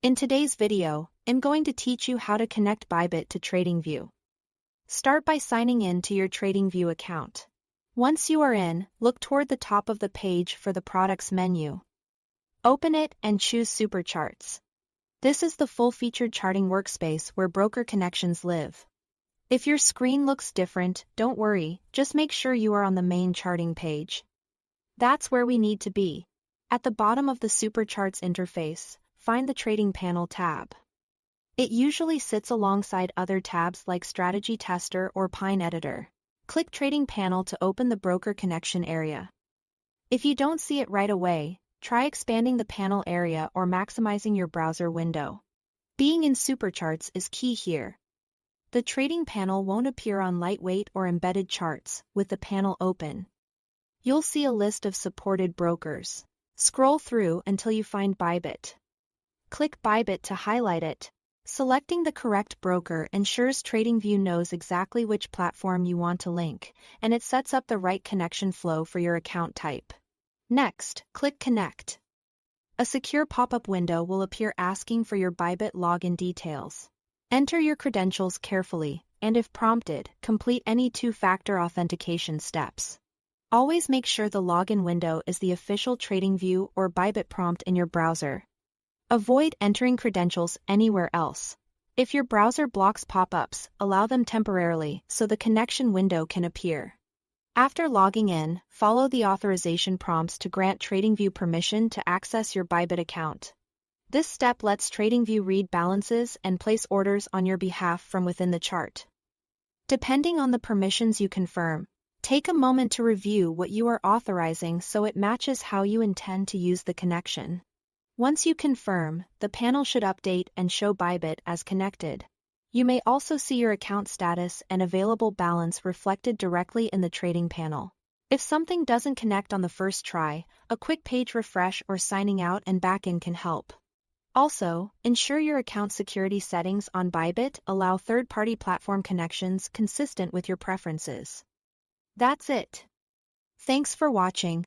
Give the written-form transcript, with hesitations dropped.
In today's video, I'm going to teach you how to connect Bybit to Tradingview. Start by signing in to your Tradingview account. Once you are in, look toward the top of the page for the Products menu. Open it and choose Supercharts. This is the full-featured charting workspace where broker connections live. If your screen looks different, don't worry, just make sure you are on the main charting page. That's where we need to be. At the bottom of the Supercharts interface, find the Trading Panel tab. It usually sits alongside other tabs like Strategy Tester or Pine Editor. Click Trading Panel to open the broker connection area. If you don't see it right away, try expanding the panel area or maximizing your browser window. Being in Supercharts is key here. The trading panel won't appear on lightweight or embedded charts with the panel open. You'll see a list of supported brokers. Scroll through until you find Bybit. Click Bybit to highlight it. Selecting the correct broker ensures Tradingview knows exactly which platform you want to link, and it sets up the right connection flow for your account type. Next, click Connect. A secure pop-up window will appear asking for your Bybit login details. Enter your credentials carefully, and if prompted, complete any two-factor authentication steps. Always make sure the login window is the official Tradingview or Bybit prompt in your browser. Avoid entering credentials anywhere else. If your browser blocks pop-ups, allow them temporarily so the connection window can appear. After logging in, follow the authorization prompts to grant Tradingview permission to access your Bybit account. This step lets Tradingview read balances and place orders on your behalf from within the chart. Depending on the permissions you confirm, take a moment to review what you are authorizing so it matches how you intend to use the connection. Once you confirm, the panel should update and show Bybit as connected. You may also see your account status and available balance reflected directly in the trading panel. If something doesn't connect on the first try, a quick page refresh or signing out and back in can help. Also, ensure your account security settings on Bybit allow third-party platform connections consistent with your preferences. That's it. Thanks for watching.